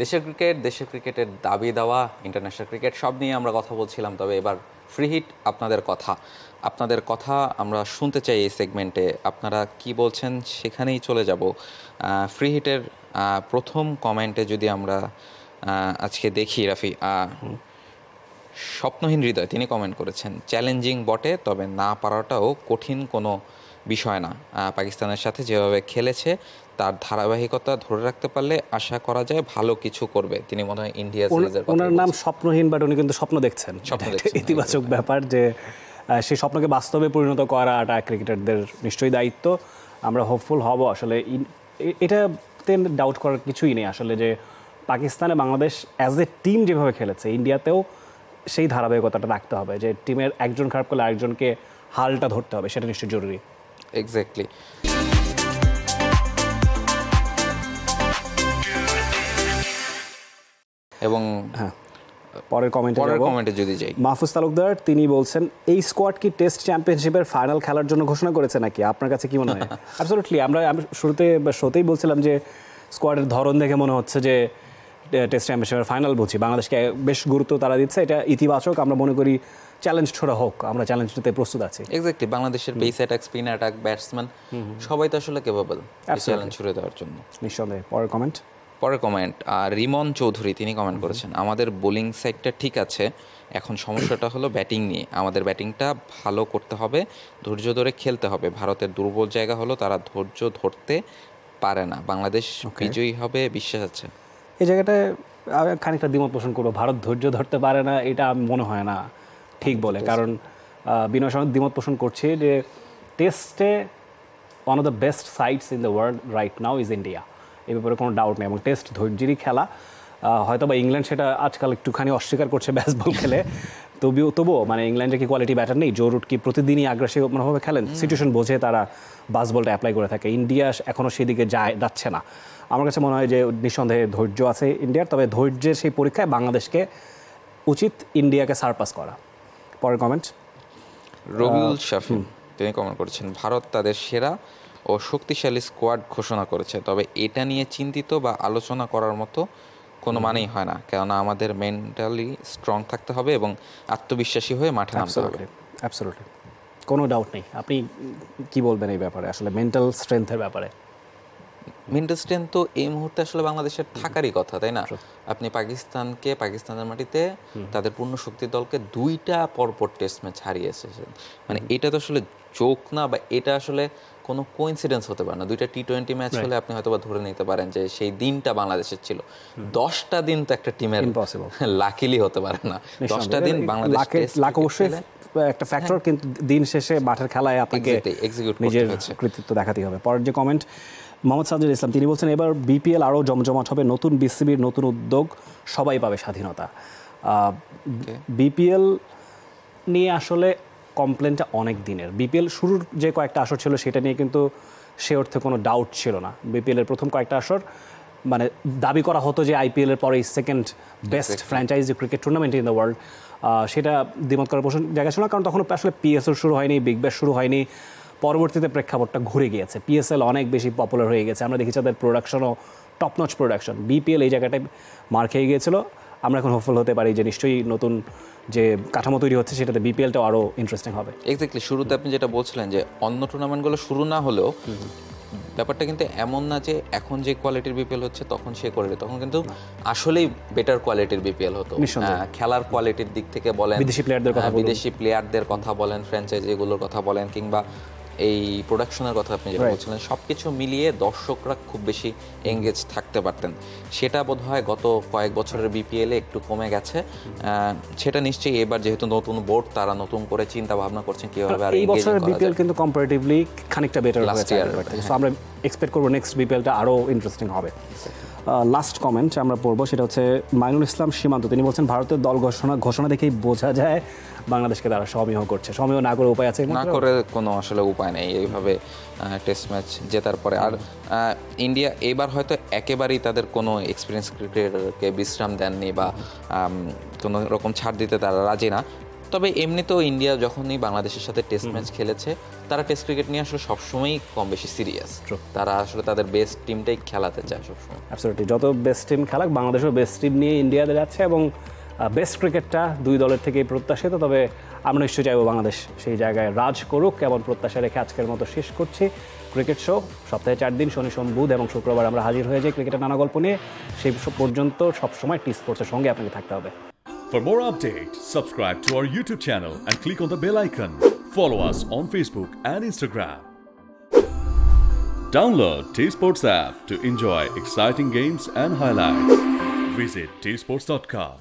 দেশের ক্রিকেটের দাবি দেওয়া, ইন্টারন্যাশনাল ক্রিকেট সব নিয়ে আমরা কথা বলছিলাম। তবে এবার ফ্রি হিট আপনাদের কথা আমরা শুনতে চাই এই সেগমেন্টে। আপনারা কি বলছেন সেখানেই চলে যাব। ফ্রি হিটের প্রথম কমেন্টে যদি আমরা আজকে দেখি, রাফি, স্বপ্নহীন হৃদয় তিনি কমেন্ট করেছেন, চ্যালেঞ্জিং বটে, তবে না পারাটাও কঠিন কোনো বিষয় না। পাকিস্তানের সাথে যেভাবে খেলেছে তার ধারাবাহিকতা ধরে রাখতে পারলে আশা করা যায় ভালো কিছু করবে। তিনি মনে হয় ইন্ডিয়া সিরিজের কথা ওনার নাম স্বপ্নহীন, বাট উনি কিন্তু স্বপ্ন দেখছেন। ইতিবাচক ব্যাপার যে সেই স্বপ্নকে বাস্তবে পরিণত করাটা ক্রিকেটারদের নিশ্চয়ই দায়িত্ব। আমরা হোপফুল হব। আসলে এটাতে ডাউট করার কিছুই নেই আসলে, যে পাকিস্তানে বাংলাদেশ অ্যাজ এ টিম যেভাবে খেলেছে, ইন্ডিয়াতেও সেই ধারাবাহিকতাটা রাখতে হবে, যে টিমের একজন খারাপ করলে আরেকজনকে হালটা ধরতে হবে, সেটা নিশ্চয়ই জরুরি। এক্স্যাক্টলি। এবং হ্যাঁ, পরের কমেন্টে যদি যাই, মাহফুজ তালুকদার তিনি বলছেন, এই স্কোয়াড কি টেস্ট চ্যাম্পিয়নশিপের ফাইনাল খেলার জন্য ঘোষণা করেছে নাকি? আপনার কাছে কি মনে হয়? অ্যাবসলিউটলি। আমরা শোতেই বলছিলাম যে স্কোয়াডের ধরন দেখে মনে হচ্ছে যে টেস্ট চ্যাম্পিয়নশিপের ফাইনাল বুঝি। বাংলাদেশকে বেশ গুরুত্ব তারা দিচ্ছে, এটা ইতিবাচক। আমরা মনে করি চ্যালেঞ্জ ছোড়া হোক, আমরা চ্যালেঞ্জ নিতে প্রস্তুত আছি। এক্স্যাক্টলি। বাংলাদেশের pace attack, spin attack, batsman সবাই তো আসলে কেপেবল চ্যালেঞ্জ ছুড়ে দেওয়ার জন্য। নিঃসন্দেহে। পরের কমেন্ট রিমন চৌধুরী তিনি কমেন্ট করেছেন, আমাদের বোলিং সাইডটা ঠিক আছে, এখন সমস্যাটা হলো ব্যাটিং নিয়ে। আমাদের ব্যাটিংটা ভালো করতে হবে, ধৈর্য ধরে খেলতে হবে। ভারতের দুর্বল জায়গা হলো তারা ধৈর্য ধরতে পারে না। বাংলাদেশ বিজয়ী হবে বিশ্বাস আছে। এই জায়গাটায় খানিকটা দ্বিমত পোষণ করবো। ভারত ধৈর্য ধরতে পারে না, এটা মনে হয় না ঠিক বলে। কারণ বিনয় সঙ্গে দ্বিমত পোষণ করছি যে টেস্টে one of the best sides in the world right now is India. এ ব্যাপারে কোনো ডাউট নেই। এবং টেস্ট ধৈর্যেরই খেলা। হয়তো বা ইংল্যান্ড সেটা আজকাল একটুখানি অস্বীকার করছে ব্যাসবল খেলে, তবুও মানে ইংল্যান্ডের কি কোয়ালিটি ব্যাটার নেই? জো রুট কি প্রতিদিনই আগ্রাসীভাবে খেলেন, সিচুয়েশন বোঝে তারা বাসবলটা অ্যাপ্লাই করে থাকে। ইন্ডিয়া এখনও সেদিকে যাচ্ছে না। আমার কাছে মনে হয় যে নিঃসন্দেহে ধৈর্য আছে ইন্ডিয়ার, তবে ধৈর্যের সেই পরীক্ষায় বাংলাদেশকে উচিত ইন্ডিয়াকে সারপাস করা। পরের কমেন্ট রবিউল শাফি তিনি কমেন্ট করেছেন, ভারত তাদের সেরা ও শক্তিশালী স্কোয়াড ঘোষণা করেছে, তবে এটা নিয়ে চিন্তিত বা আলোচনা করার মতো কোনো মানেই হয় না। কেননা আমাদের মেন্টালি স্ট্রং থাকতে হবে এবং আত্মবিশ্বাসী হয়ে মাঠে নামতে হবে। অ্যাবসলিউটলি, কোনো ডাউট নেই। আপনি কি বলবেন এই ব্যাপারে, আসলে মেন্টাল স্ট্রেংথের ব্যাপারে? মেন্টাল স্ট্রেংথ তো এই মুহূর্তে আসলে বাংলাদেশের থাকারই কথা, তাই না? আপনি পাকিস্তানের মাটিতে তাদের পূর্ণ শক্তির দলকে 2টা পরপর টেস্ট ম্যাচ হারিয়ে এসেছেন। মানে এটা তো আসলে জোক না, বা এটা আসলে কোনো কোইন্সিডেন্স হতে পারে না। 2টা টি-20 ম্যাচ হলে আপনি হয়তো বা ধরে নিতে পারেন যে সেই দিনটা বাংলাদেশের ছিল। 10টা দিন তো একটা টিমের লাকিলি হতে পারে না। 10টা দিন বাংলাদেশ লাক অবশ্যই একটা ফ্যাক্টর, কিন্তু দিন শেষে মাঠের খেলায় আপনাকে নিজের কৃতিত্ব দেখাতেই হবে। পরের যে কমেন্ট, মোহাম্মদ সাজিদ ইসলাম তিনি বলছেন, এবার বিপিএল আরও জমজমাট হবে, নতুন বিসিবির নতুন উদ্যোগ, সবাই পাবে স্বাধীনতা। বিপিএল নিয়ে আসলে কমপ্লেনটা অনেক দিনের। বিপিএল শুরুর যে কয়েকটা আসর ছিল সেটা নিয়ে কিন্তু সে অর্থে কোনো ডাউট ছিল না। বিপিএলের প্রথম কয়েকটা আসর মানে দাবি করা হতো যে আইপিএলের পরে second best franchise cricket tournament in the world. সেটা দ্বিমত করার জায়গা ছিল না, কারণ তখন আসলে পিএসএল শুরু হয়নি, বিগ ব্যাশ শুরু হয়নি। পরবর্তীতে প্রেক্ষাপটটা ঘুরে গিয়েছে, পিএসএল অনেক বেশি পপুলার হয়ে গেছে। আমরা দেখেছি তাদের প্রোডাকশনও টপনচ প্রোডাকশন। বিপিএল এই জায়গাটায় মার খেয়ে গিয়েছিল। আমরা এখন হোপফুল হতে পারি যে নিশ্চয়ই নতুন যে কাঠামো তৈরি হচ্ছে সেটাতে বিপিএলটাও আরও ইন্টারেস্টিং হবে। এক্স্যাক্টলি। শুরুতে আপনি যেটা বলছিলেন যে অন্য টুর্নামেন্টগুলো শুরু না হলেও ব্যাপারটা কিন্তু এমন না যে এখন যে কোয়ালিটির বিপিএল হচ্ছে তখন সে কোয়ালিটি, তখন কিন্তু আসলেই বেটার কোয়ালিটির বিপিএল হতো। খেলার কোয়ালিটির দিক থেকে বলেন, বিদেশি প্লেয়ারদের কথা বলেন, ফ্র্যাঞ্চাইজিগুলোর কথা বলেন, কিংবা এই প্রোডাকশনের কথা আপনি যেটা বলছিলেন, সব কিছু মিলিয়ে দর্শকরা খুব বেশি এঙ্গেজ থাকতে পারতেন। সেটা বোধহয় গত কয়েক বছরের বিপিএলে একটু কমে গেছে। সেটা নিশ্চয়ই এবার যেহেতু নতুন বোর্ড, তারা নতুন করে চিন্তা ভাবনা করছেন কিভাবে আর এই বছরের বিপিএল কিন্তু কম্পারেটিভলি খানিকটা বেটার হয়েছে। সো আমরা এক্সপেক্ট করব নেক্সট বিপিএলটা আরও ইন্টারেস্টিং হবে। লাস্ট কমেন্ট আমরা পড়বো, সেটা হচ্ছে মাইনুল ইসলাম সীমান্ত। তিনি বলছেন, ভারতের দল ঘোষণা দেখেই বোঝা যায় বাংলাদেশকে তারা সমীহ করছে। সমীহ না করে উপায় আছে? না করে কোনো আসলে উপায় নেই এইভাবে টেস্ট ম্যাচ জেতার পরে। আর ইন্ডিয়া এবার হয়তো একেবারেই তাদের কোনো এক্সপিরিয়েন্স ক্রিকেটারকে বিশ্রাম দেননি বা কোনো রকম ছাড় দিতে তারা রাজি না। তবে এমনিতেও ইন্ডিয়া যখনই বাংলাদেশের সাথে টেস্ট ম্যাচ খেলেছে তারা টেস্ট ক্রিকেট নিয়ে আসলে সবসময়ই কম বেশি সিরিয়াস। তারা আসলে তাদের বেস্ট টিমটাই খেলাতে চায় সবসময়। অ্যাবসলিউটলি, যত বেস্ট টিম খেলাক বাংলাদেশও বেস্ট টিম নিয়ে ইন্ডিয়াতে যাচ্ছে এবং বেস্ট ক্রিকেটটা দুই দলের থেকেই প্রত্যাশিত। তবে আমরা নিশ্চয়ই চাইবো বাংলাদেশ সেই জায়গায় রাজ করুক, এমন প্রত্যাশা রেখে আজকের মতো শেষ করছি ক্রিকেট শো। সপ্তাহে 4 দিন শনি, সোম, বুধ এবং শুক্রবার আমরা হাজির হয়ে যাই ক্রিকেটের নানা গল্প নিয়ে। সেই পর্যন্ত সবসময় টি স্পোর্টসের সঙ্গে আপনাকে থাকতে হবে। For more updates, subscribe to our YouTube channel and click on the bell icon. Follow us on Facebook and Instagram. Download T-Sports app to enjoy exciting games and highlights. Visit tsports.com.